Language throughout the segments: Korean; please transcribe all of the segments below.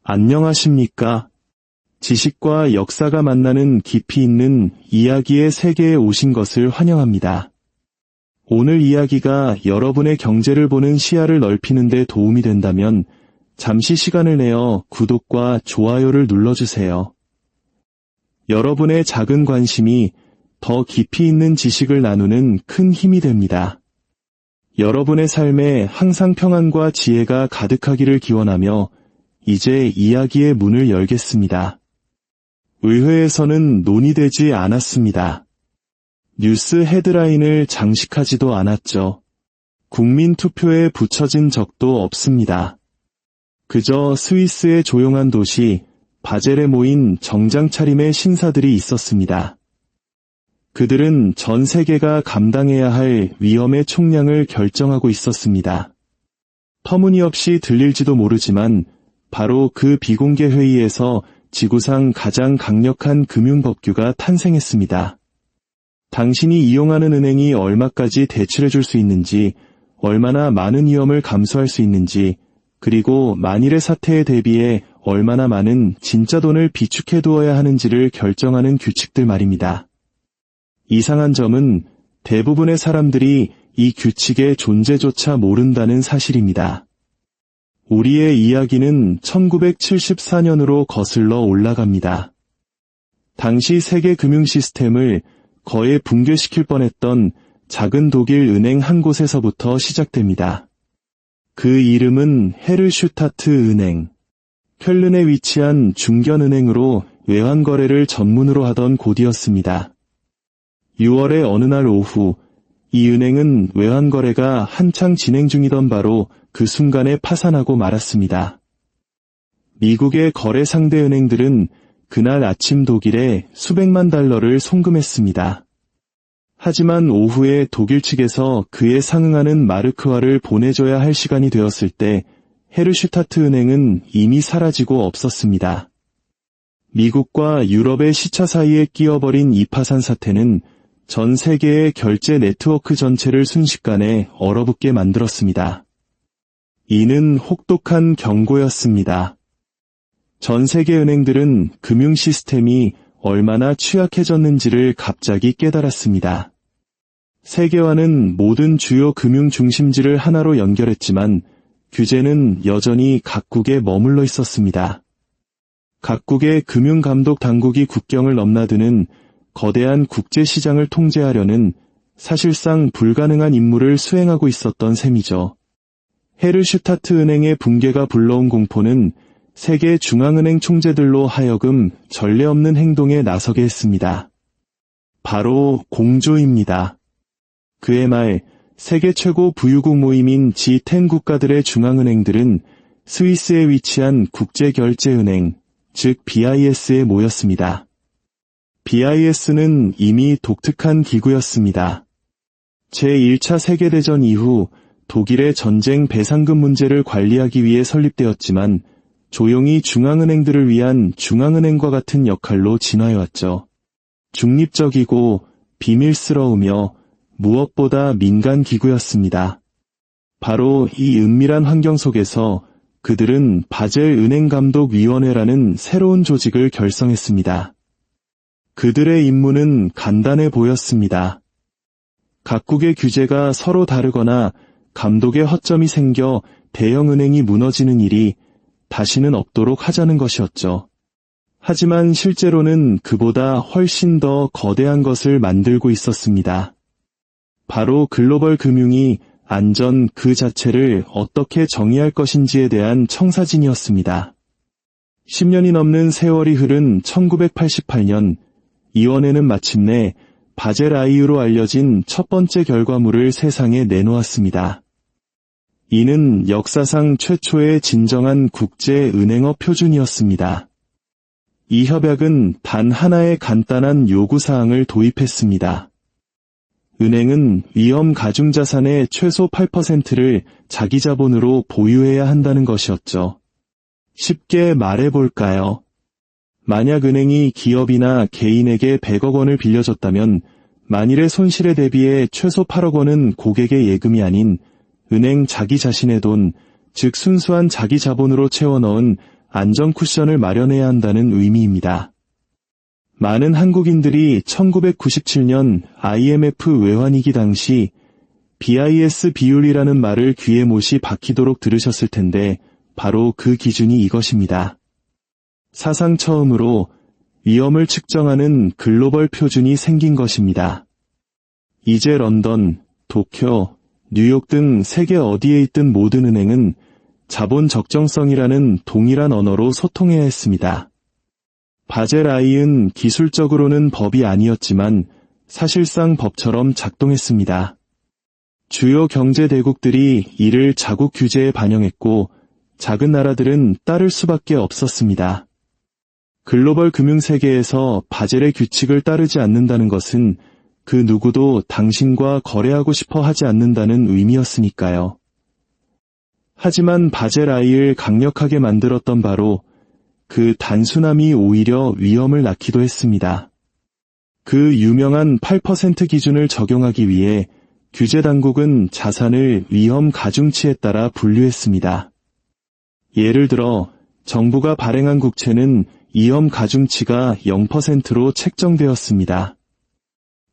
안녕하십니까? 지식과 역사가 만나는 깊이 있는 이야기의 세계에 오신 것을 환영합니다. 오늘 이야기가 여러분의 경제를 보는 시야를 넓히는 데 도움이 된다면 잠시 시간을 내어 구독과 좋아요를 눌러주세요. 여러분의 작은 관심이 더 깊이 있는 지식을 나누는 큰 힘이 됩니다. 여러분의 삶에 항상 평안과 지혜가 가득하기를 기원하며 이제 이야기의 문을 열겠습니다. 의회에서는 논의되지 않았습니다. 뉴스 헤드라인을 장식하지도 않았죠. 국민 투표에 붙여진 적도 없습니다. 그저 스위스의 조용한 도시 바젤에 모인 정장 차림의 신사들이 있었습니다. 그들은 전 세계가 감당해야 할 위험의 총량을 결정하고 있었습니다. 터무니없이 들릴지도 모르지만 바로 그 비공개 회의에서 지구상 가장 강력한 금융법규가 탄생했습니다. 당신이 이용하는 은행이 얼마까지 대출해줄 수 있는지, 얼마나 많은 위험을 감수할 수 있는지, 그리고 만일의 사태에 대비해 얼마나 많은 진짜 돈을 비축해두어야 하는지를 결정하는 규칙들 말입니다. 이상한 점은 대부분의 사람들이 이 규칙의 존재조차 모른다는 사실입니다. 우리의 이야기는 1974년으로 거슬러 올라갑니다. 당시 세계 금융 시스템을 거의 붕괴시킬 뻔했던 작은 독일 은행 한 곳에서부터 시작됩니다. 그 이름은 헤르슈타트 은행. 쾰른에 위치한 중견은행으로 외환거래를 전문으로 하던 곳이었습니다. 6월의 어느 날 오후, 이 은행은 외환거래가 한창 진행 중이던 바로 그 순간에 파산하고 말았습니다. 미국의 거래 상대 은행들은 그날 아침 독일에 수백만 달러를 송금했습니다. 하지만 오후에 독일 측에서 그에 상응하는 마르크화를 보내줘야 할 시간이 되었을 때 헤르슈타트 은행은 이미 사라지고 없었습니다. 미국과 유럽의 시차 사이에 끼어버린 이 파산 사태는 전 세계의 결제 네트워크 전체를 순식간에 얼어붙게 만들었습니다. 이는 혹독한 경고였습니다. 전 세계 은행들은 금융 시스템이 얼마나 취약해졌는지를 갑자기 깨달았습니다. 세계화는 모든 주요 금융 중심지를 하나로 연결했지만 규제는 여전히 각국에 머물러 있었습니다. 각국의 금융감독 당국이 국경을 넘나드는 거대한 국제시장을 통제하려는 사실상 불가능한 임무를 수행하고 있었던 셈이죠. 헤르슈타트 은행의 붕괴가 불러온 공포는 세계 중앙은행 총재들로 하여금 전례 없는 행동에 나서게 했습니다. 바로 공조입니다. 그해 말 세계 최고 부유국 모임인 G10 국가들의 중앙은행들은 스위스에 위치한 국제결제은행, 즉 BIS에 모였습니다. BIS는 이미 독특한 기구였습니다. 제1차 세계대전 이후 독일의 전쟁 배상금 문제를 관리하기 위해 설립되었지만 조용히 중앙은행들을 위한 중앙은행과 같은 역할로 진화해왔죠. 중립적이고 비밀스러우며 무엇보다 민간 기구였습니다. 바로 이 은밀한 환경 속에서 그들은 바젤 은행감독위원회라는 새로운 조직을 결성했습니다. 그들의 임무는 간단해 보였습니다. 각국의 규제가 서로 다르거나 감독의 허점이 생겨 대형 은행이 무너지는 일이 다시는 없도록 하자는 것이었죠. 하지만 실제로는 그보다 훨씬 더 거대한 것을 만들고 있었습니다. 바로 글로벌 금융이 안전 그 자체를 어떻게 정의할 것인지에 대한 청사진이었습니다. 10년이 넘는 세월이 흐른 1988년, 이원회는 마침내 바젤 IU로 알려진 첫 번째 결과물을 세상에 내놓았습니다. 이는 역사상 최초의 진정한 국제은행어 표준이었습니다. 이 협약은 단 하나의 간단한 요구사항을 도입했습니다. 은행은 위험 가중자산의 최소 8%를 자기 자본으로 보유해야 한다는 것이었죠. 쉽게 말해볼까요? 만약 은행이 기업이나 개인에게 100억 원을 빌려줬다면 만일의 손실에 대비해 최소 8억 원은 고객의 예금이 아닌 은행 자기 자신의 돈, 즉 순수한 자기 자본으로 채워넣은 안전 쿠션을 마련해야 한다는 의미입니다. 많은 한국인들이 1997년 IMF 외환위기 당시 BIS 비율이라는 말을 귀에 못이 박히도록 들으셨을 텐데 바로 그 기준이 이것입니다. 사상 처음으로 위험을 측정하는 글로벌 표준이 생긴 것입니다. 이제 런던, 도쿄, 뉴욕 등 세계 어디에 있든 모든 은행은 자본 적정성이라는 동일한 언어로 소통해야 했습니다. 바젤 I은 기술적으로는 법이 아니었지만 사실상 법처럼 작동했습니다. 주요 경제 대국들이 이를 자국 규제에 반영했고 작은 나라들은 따를 수밖에 없었습니다. 글로벌 금융 세계에서 바젤의 규칙을 따르지 않는다는 것은 그 누구도 당신과 거래하고 싶어 하지 않는다는 의미였으니까요. 하지만 바젤 I를 강력하게 만들었던 바로 그 단순함이 오히려 위험을 낳기도 했습니다. 그 유명한 8% 기준을 적용하기 위해 규제 당국은 자산을 위험 가중치에 따라 분류했습니다. 예를 들어 정부가 발행한 국채는 위험 가중치가 0%로 책정되었습니다.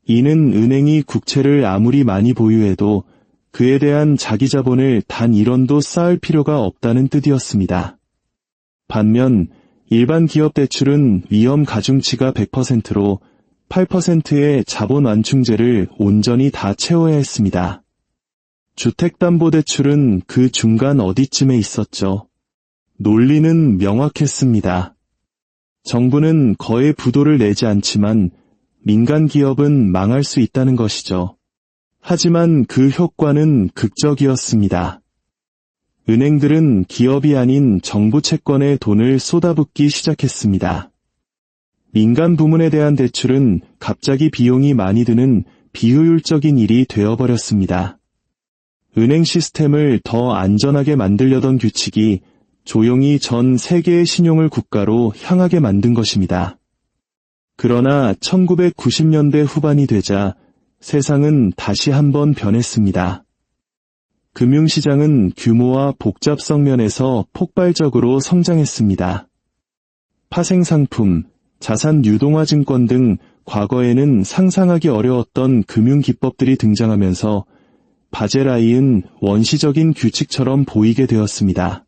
이는 은행이 국채를 아무리 많이 보유해도 그에 대한 자기 자본을 단 1원도 쌓을 필요가 없다는 뜻이었습니다. 반면 일반 기업 대출은 위험 가중치가 100%로 8%의 자본 완충제를 온전히 다 채워야 했습니다. 주택담보대출은 그 중간 어디쯤에 있었죠. 논리는 명확했습니다. 정부는 거의 부도를 내지 않지만 민간 기업은 망할 수 있다는 것이죠. 하지만 그 효과는 극적이었습니다. 은행들은 기업이 아닌 정부 채권에 돈을 쏟아붓기 시작했습니다. 민간 부문에 대한 대출은 갑자기 비용이 많이 드는 비효율적인 일이 되어버렸습니다. 은행 시스템을 더 안전하게 만들려던 규칙이 조용히 전 세계의 신용을 국가로 향하게 만든 것입니다. 그러나 1990년대 후반이 되자 세상은 다시 한번 변했습니다. 금융시장은 규모와 복잡성 면에서 폭발적으로 성장했습니다. 파생상품, 자산 유동화 증권 등 과거에는 상상하기 어려웠던 금융기법들이 등장하면서 바젤 I은 원시적인 규칙처럼 보이게 되었습니다.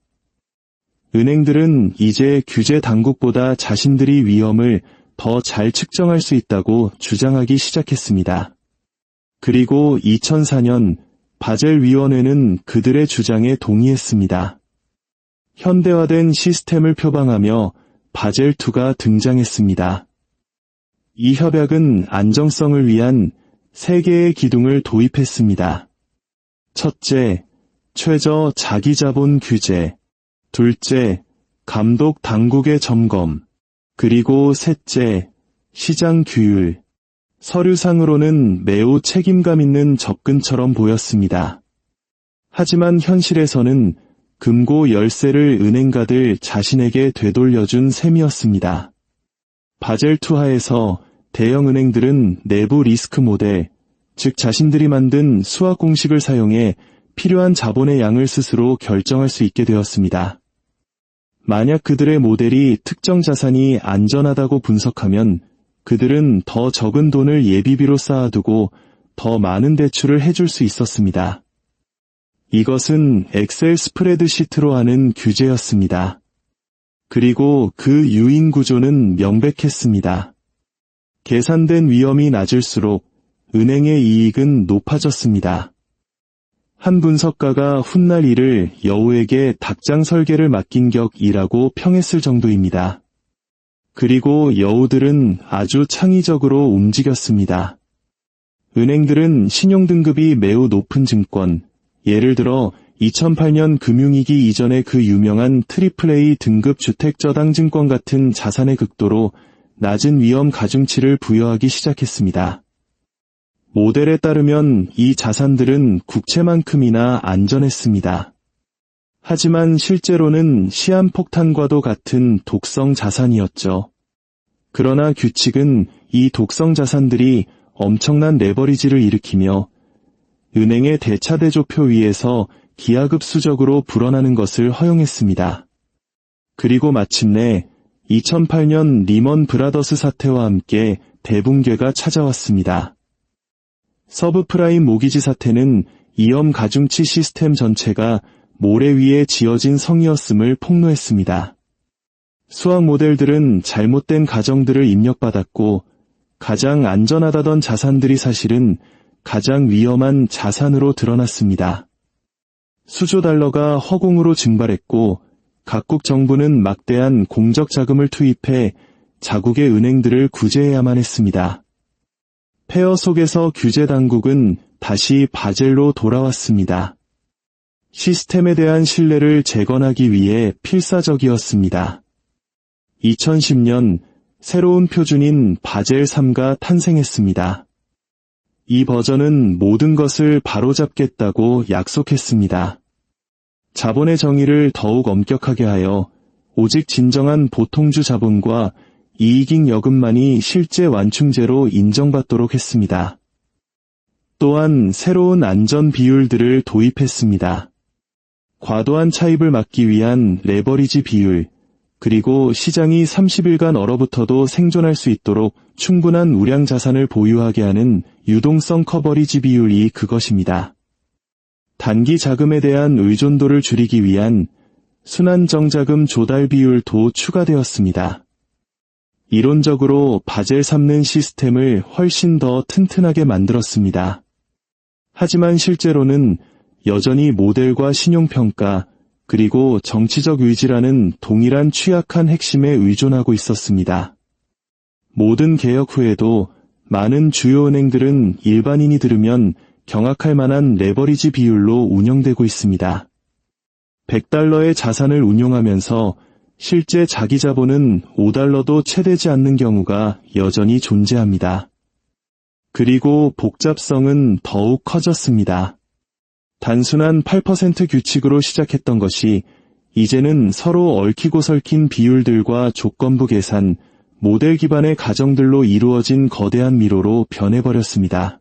은행들은 이제 규제 당국보다 자신들이 위험을 더 잘 측정할 수 있다고 주장하기 시작했습니다. 그리고 2004년 바젤위원회는 그들의 주장에 동의했습니다. 현대화된 시스템을 표방하며 바젤2가 등장했습니다. 이 협약은 안정성을 위한 세 개의 기둥을 도입했습니다. 첫째, 최저 자기자본 규제. 둘째, 감독 당국의 점검. 그리고 셋째, 시장 규율. 서류상으로는 매우 책임감 있는 접근처럼 보였습니다. 하지만 현실에서는 금고 열쇠를 은행가들 자신에게 되돌려준 셈이었습니다. 바젤2 하에서 대형 은행들은 내부 리스크 모델, 즉 자신들이 만든 수학 공식을 사용해 필요한 자본의 양을 스스로 결정할 수 있게 되었습니다. 만약 그들의 모델이 특정 자산이 안전하다고 분석하면 그들은 더 적은 돈을 예비비로 쌓아두고 더 많은 대출을 해줄 수 있었습니다. 이것은 엑셀 스프레드시트로 하는 규제였습니다. 그리고 그 유인 구조는 명백했습니다. 계산된 위험이 낮을수록 은행의 이익은 높아졌습니다. 한 분석가가 훗날 이를 여우에게 닭장 설계를 맡긴 격이라고 평했을 정도입니다. 그리고 여우들은 아주 창의적으로 움직였습니다. 은행들은 신용등급이 매우 높은 증권, 예를 들어 2008년 금융위기 이전의 그 유명한 AAA 등급 주택저당증권 같은 자산의 극도로 낮은 위험 가중치를 부여하기 시작했습니다. 모델에 따르면 이 자산들은 국채만큼이나 안전했습니다. 하지만 실제로는 시한폭탄과도 같은 독성 자산이었죠. 그러나 규칙은 이 독성 자산들이 엄청난 레버리지를 일으키며 은행의 대차대조표 위에서 기하급수적으로 불어나는 것을 허용했습니다. 그리고 마침내 2008년 리먼 브라더스 사태와 함께 대붕괴가 찾아왔습니다. 서브프라임 모기지 사태는 이염 가중치 시스템 전체가 모래 위에 지어진 성이었음을 폭로했습니다. 수학 모델들은 잘못된 가정들을 입력받았고 가장 안전하다던 자산들이 사실은 가장 위험한 자산으로 드러났습니다. 수조 달러가 허공으로 증발했고 각국 정부는 막대한 공적 자금을 투입해 자국의 은행들을 구제해야만 했습니다. 폐허 속에서 규제 당국은 다시 바젤로 돌아왔습니다. 시스템에 대한 신뢰를 재건하기 위해 필사적이었습니다. 2010년 새로운 표준인 바젤 3가 탄생했습니다. 이 버전은 모든 것을 바로잡겠다고 약속했습니다. 자본의 정의를 더욱 엄격하게 하여 오직 진정한 보통주 자본과 이익잉 여금만이 실제 완충제로 인정받도록 했습니다. 또한 새로운 안전 비율들을 도입했습니다. 과도한 차입을 막기 위한 레버리지 비율, 그리고 시장이 30일간 얼어붙어도 생존할 수 있도록 충분한 우량 자산을 보유하게 하는 유동성 커버리지 비율이 그것입니다. 단기 자금에 대한 의존도를 줄이기 위한 순환정자금 조달 비율도 추가되었습니다. 이론적으로 바젤 3는 시스템을 훨씬 더 튼튼하게 만들었습니다. 하지만 실제로는 여전히 모델과 신용평가, 그리고 정치적 의지라는 동일한 취약한 핵심에 의존하고 있었습니다. 모든 개혁 후에도 많은 주요 은행들은 일반인이 들으면 경악할 만한 레버리지 비율로 운영되고 있습니다. 100달러의 자산을 운용하면서 실제 자기 자본은 5달러도 채되지 않는 경우가 여전히 존재합니다. 그리고 복잡성은 더욱 커졌습니다. 단순한 8% 규칙으로 시작했던 것이 이제는 서로 얽히고 설킨 비율들과 조건부 계산, 모델 기반의 가정들로 이루어진 거대한 미로로 변해버렸습니다.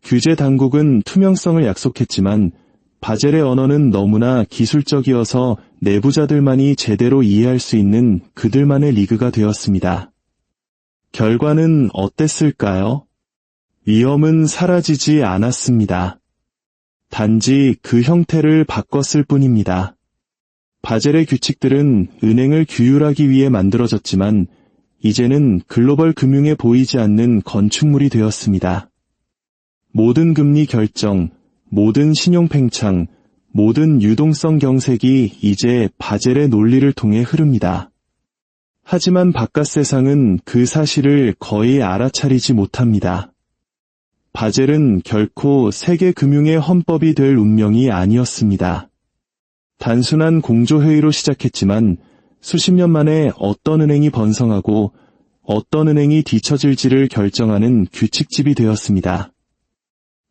규제 당국은 투명성을 약속했지만 바젤의 언어는 너무나 기술적이어서 내부자들만이 제대로 이해할 수 있는 그들만의 리그가 되었습니다. 결과는 어땠을까요? 위험은 사라지지 않았습니다. 단지 그 형태를 바꿨을 뿐입니다. 바젤의 규칙들은 은행을 규율하기 위해 만들어졌지만 이제는 글로벌 금융에 보이지 않는 건축물이 되었습니다. 모든 금리 결정, 모든 신용 팽창, 모든 유동성 경색이 이제 바젤의 논리를 통해 흐릅니다. 하지만 바깥 세상은 그 사실을 거의 알아차리지 못합니다. 바젤은 결코 세계 금융의 헌법이 될 운명이 아니었습니다. 단순한 공조회의로 시작했지만 수십 년 만에 어떤 은행이 번성하고 어떤 은행이 뒤처질지를 결정하는 규칙집이 되었습니다.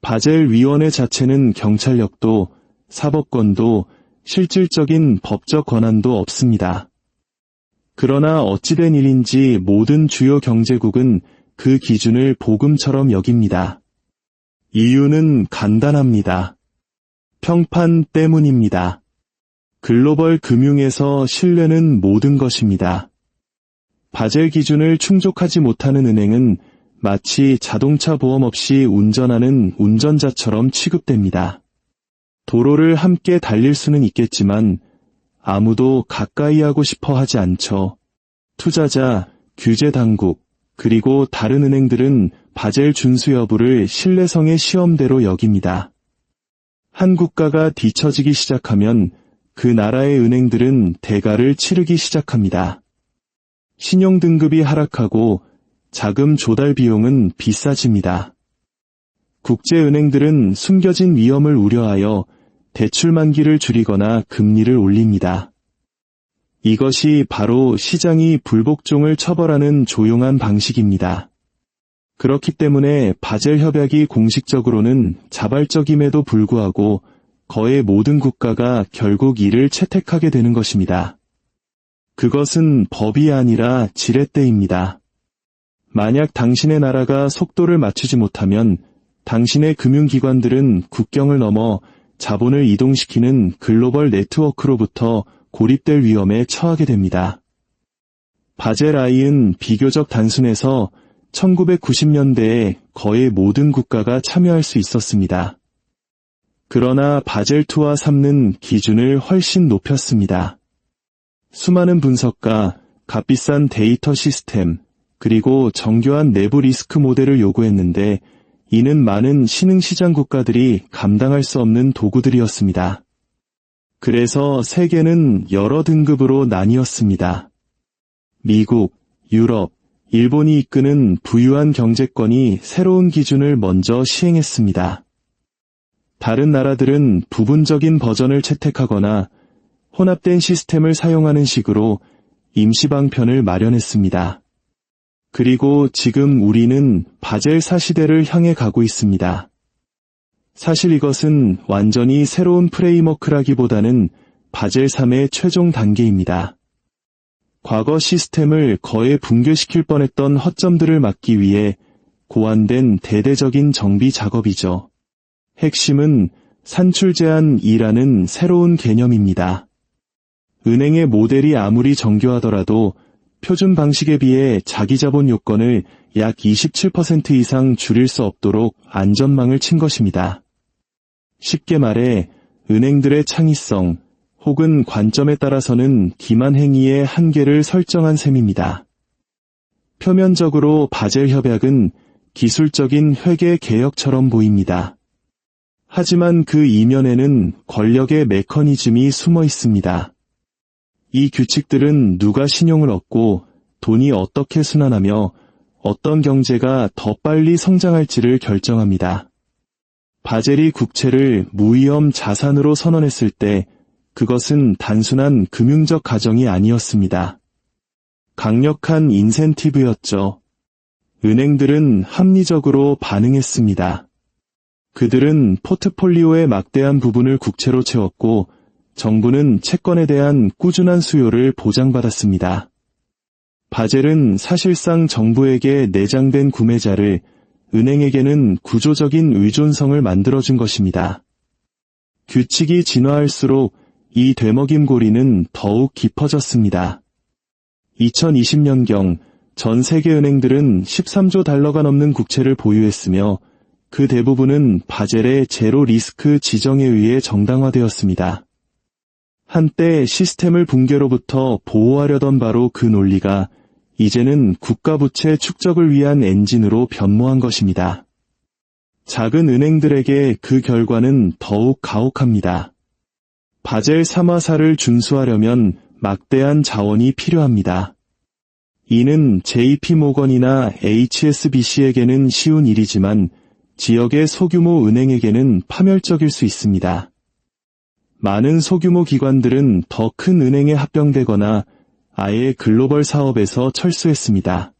바젤 위원회 자체는 경찰력도 사법권도 실질적인 법적 권한도 없습니다. 그러나 어찌된 일인지 모든 주요 경제국은 그 기준을 복음처럼 여깁니다. 이유는 간단합니다. 평판 때문입니다. 글로벌 금융에서 신뢰는 모든 것입니다. 바젤 기준을 충족하지 못하는 은행은 마치 자동차 보험 없이 운전하는 운전자처럼 취급됩니다. 도로를 함께 달릴 수는 있겠지만 아무도 가까이 하고 싶어 하지 않죠. 투자자, 규제 당국, 그리고 다른 은행들은 바젤 준수 여부를 신뢰성의 시험대로 여깁니다. 한 국가가 뒤처지기 시작하면 그 나라의 은행들은 대가를 치르기 시작합니다. 신용 등급이 하락하고 자금 조달 비용은 비싸집니다. 국제은행들은 숨겨진 위험을 우려하여 대출 만기를 줄이거나 금리를 올립니다. 이것이 바로 시장이 불복종을 처벌하는 조용한 방식입니다. 그렇기 때문에 바젤 협약이 공식적으로는 자발적임에도 불구하고 거의 모든 국가가 결국 이를 채택하게 되는 것입니다. 그것은 법이 아니라 지렛대입니다. 만약 당신의 나라가 속도를 맞추지 못하면 당신의 금융기관들은 국경을 넘어 자본을 이동시키는 글로벌 네트워크로부터 고립될 위험에 처하게 됩니다. 바젤 I은 비교적 단순해서 1990년대에 거의 모든 국가가 참여할 수 있었습니다. 그러나 바젤 2와 3는 기준을 훨씬 높였습니다. 수많은 분석과 값비싼 데이터 시스템, 그리고 정교한 내부 리스크 모델을 요구했는데 이는 많은 신흥시장 국가들이 감당할 수 없는 도구들이었습니다. 그래서 세계는 여러 등급으로 나뉘었습니다. 미국, 유럽, 일본이 이끄는 부유한 경제권이 새로운 기준을 먼저 시행했습니다. 다른 나라들은 부분적인 버전을 채택하거나 혼합된 시스템을 사용하는 식으로 임시 방편을 마련했습니다. 그리고 지금 우리는 바젤 4 시대를 향해 가고 있습니다. 사실 이것은 완전히 새로운 프레임워크라기보다는 바젤 3의 최종 단계입니다. 과거 시스템을 거의 붕괴시킬 뻔했던 허점들을 막기 위해 고안된 대대적인 정비 작업이죠. 핵심은 산출 제한 2라는 새로운 개념입니다. 은행의 모델이 아무리 정교하더라도 표준 방식에 비해 자기 자본 요건을 약 27% 이상 줄일 수 없도록 안전망을 친 것입니다. 쉽게 말해 은행들의 창의성 혹은 관점에 따라서는 기만 행위의 한계를 설정한 셈입니다. 표면적으로 바젤 협약은 기술적인 회계 개혁처럼 보입니다. 하지만 그 이면에는 권력의 메커니즘이 숨어 있습니다. 이 규칙들은 누가 신용을 얻고 돈이 어떻게 순환하며 어떤 경제가 더 빨리 성장할지를 결정합니다. 바젤이 국채를 무위험 자산으로 선언했을 때 그것은 단순한 금융적 가정이 아니었습니다. 강력한 인센티브였죠. 은행들은 합리적으로 반응했습니다. 그들은 포트폴리오의 막대한 부분을 국채로 채웠고 정부는 채권에 대한 꾸준한 수요를 보장받았습니다. 바젤은 사실상 정부에게 내장된 구매자를, 은행에게는 구조적인 의존성을 만들어준 것입니다. 규칙이 진화할수록 이 되먹임고리는 더욱 깊어졌습니다. 2020년경 전 세계 은행들은 13조 달러가 넘는 국채를 보유했으며 그 대부분은 바젤의 제로 리스크 지정에 의해 정당화되었습니다. 한때 시스템을 붕괴로부터 보호하려던 바로 그 논리가 이제는 국가부채 축적을 위한 엔진으로 변모한 것입니다. 작은 은행들에게 그 결과는 더욱 가혹합니다. 바젤 3와 4를 준수하려면 막대한 자원이 필요합니다. 이는 JP모건이나 HSBC에게는 쉬운 일이지만 지역의 소규모 은행에게는 파멸적일 수 있습니다. 많은 소규모 기관들은 더 큰 은행에 합병되거나 아예 글로벌 사업에서 철수했습니다.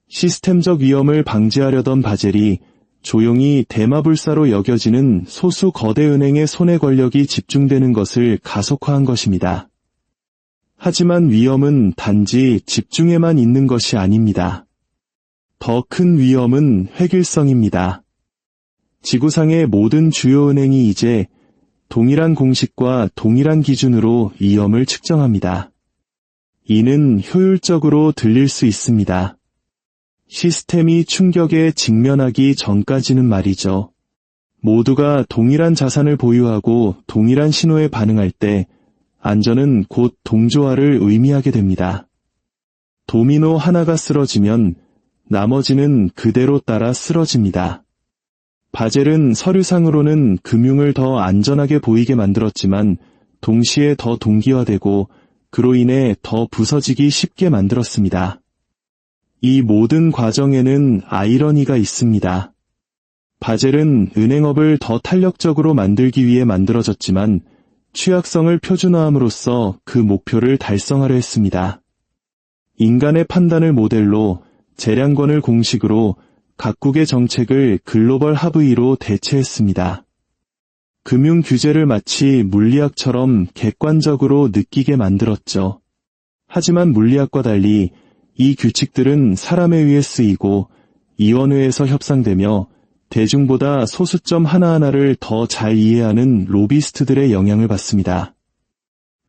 시스템적 위험을 방지하려던 바젤이 조용히 대마불사로 여겨지는 소수 거대 은행의 손에 권력이 집중되는 것을 가속화한 것입니다. 하지만 위험은 단지 집중에만 있는 것이 아닙니다. 더 큰 위험은 획일성입니다. 지구상의 모든 주요 은행이 이제 동일한 공식과 동일한 기준으로 위험을 측정합니다. 이는 효율적으로 들릴 수 있습니다. 시스템이 충격에 직면하기 전까지는 말이죠. 모두가 동일한 자산을 보유하고 동일한 신호에 반응할 때 안전은 곧 동조화를 의미하게 됩니다. 도미노 하나가 쓰러지면 나머지는 그대로 따라 쓰러집니다. 바젤은 서류상으로는 금융을 더 안전하게 보이게 만들었지만 동시에 더 동기화되고 그로 인해 더 부서지기 쉽게 만들었습니다. 이 모든 과정에는 아이러니가 있습니다. 바젤은 은행업을 더 탄력적으로 만들기 위해 만들어졌지만 취약성을 표준화함으로써 그 목표를 달성하려 했습니다. 인간의 판단을 모델로, 재량권을 공식으로 각국의 정책을 글로벌 합의로 대체했습니다. 금융 규제를 마치 물리학처럼 객관적으로 느끼게 만들었죠. 하지만 물리학과 달리 이 규칙들은 사람에 의해 쓰이고 위원회에서 협상되며 대중보다 소수점 하나하나를 더 잘 이해하는 로비스트들의 영향을 받습니다.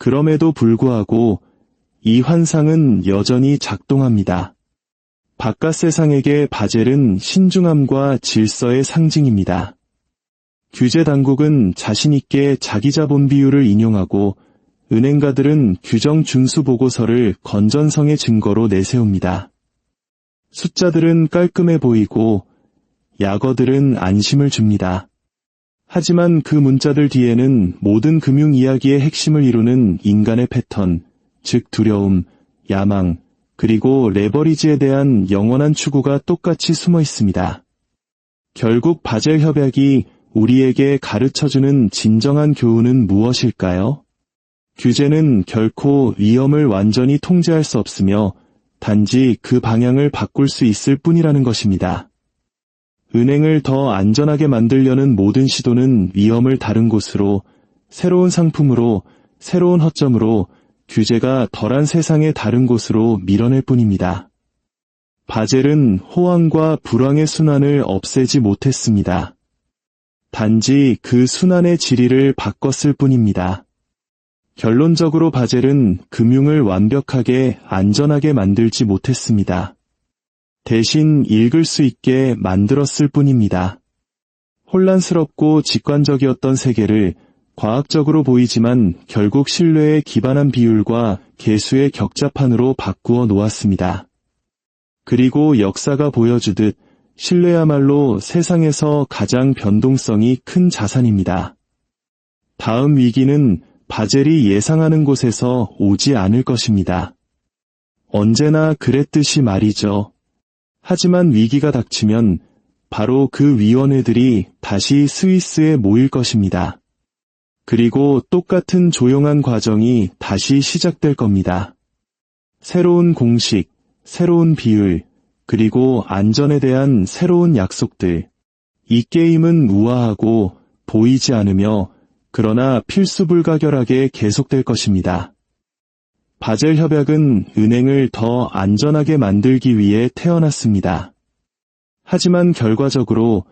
그럼에도 불구하고 이 환상은 여전히 작동합니다. 바깥 세상에게 바젤은 신중함과 질서의 상징입니다. 규제 당국은 자신있게 자기 자본 비율을 인용하고 은행가들은 규정 준수 보고서를 건전성의 증거로 내세웁니다. 숫자들은 깔끔해 보이고 약어들은 안심을 줍니다. 하지만 그 문자들 뒤에는 모든 금융 이야기의 핵심을 이루는 인간의 패턴, 즉 두려움, 야망, 그리고 레버리지에 대한 영원한 추구가 똑같이 숨어 있습니다. 결국 바젤 협약이 우리에게 가르쳐주는 진정한 교훈은 무엇일까요? 규제는 결코 위험을 완전히 통제할 수 없으며 단지 그 방향을 바꿀 수 있을 뿐이라는 것입니다. 은행을 더 안전하게 만들려는 모든 시도는 위험을 다른 곳으로, 새로운 상품으로, 새로운 허점으로, 규제가 덜한 세상의 다른 곳으로 밀어낼 뿐입니다. 바젤은 호황과 불황의 순환을 없애지 못했습니다. 단지 그 순환의 지리를 바꿨을 뿐입니다. 결론적으로 바젤은 금융을 완벽하게 안전하게 만들지 못했습니다. 대신 읽을 수 있게 만들었을 뿐입니다. 혼란스럽고 직관적이었던 세계를 과학적으로 보이지만 결국 신뢰에 기반한 비율과 계수의 격자판으로 바꾸어 놓았습니다. 그리고 역사가 보여주듯 신뢰야말로 세상에서 가장 변동성이 큰 자산입니다. 다음 위기는 바젤이 예상하는 곳에서 오지 않을 것입니다. 언제나 그랬듯이 말이죠. 하지만 위기가 닥치면 바로 그 위원회들이 다시 스위스에 모일 것입니다. 그리고 똑같은 조용한 과정이 다시 시작될 겁니다. 새로운 공식, 새로운 비율, 그리고 안전에 대한 새로운 약속들. 이 게임은 우아하고 보이지 않으며 그러나 필수불가결하게 계속될 것입니다. 바젤 협약은 은행을 더 안전하게 만들기 위해 태어났습니다. 하지만 결과적으로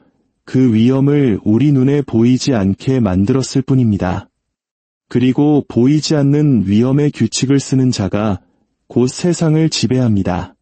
그 위험을 우리 눈에 보이지 않게 만들었을 뿐입니다. 그리고 보이지 않는 위험의 규칙을 쓰는 자가 곧 세상을 지배합니다.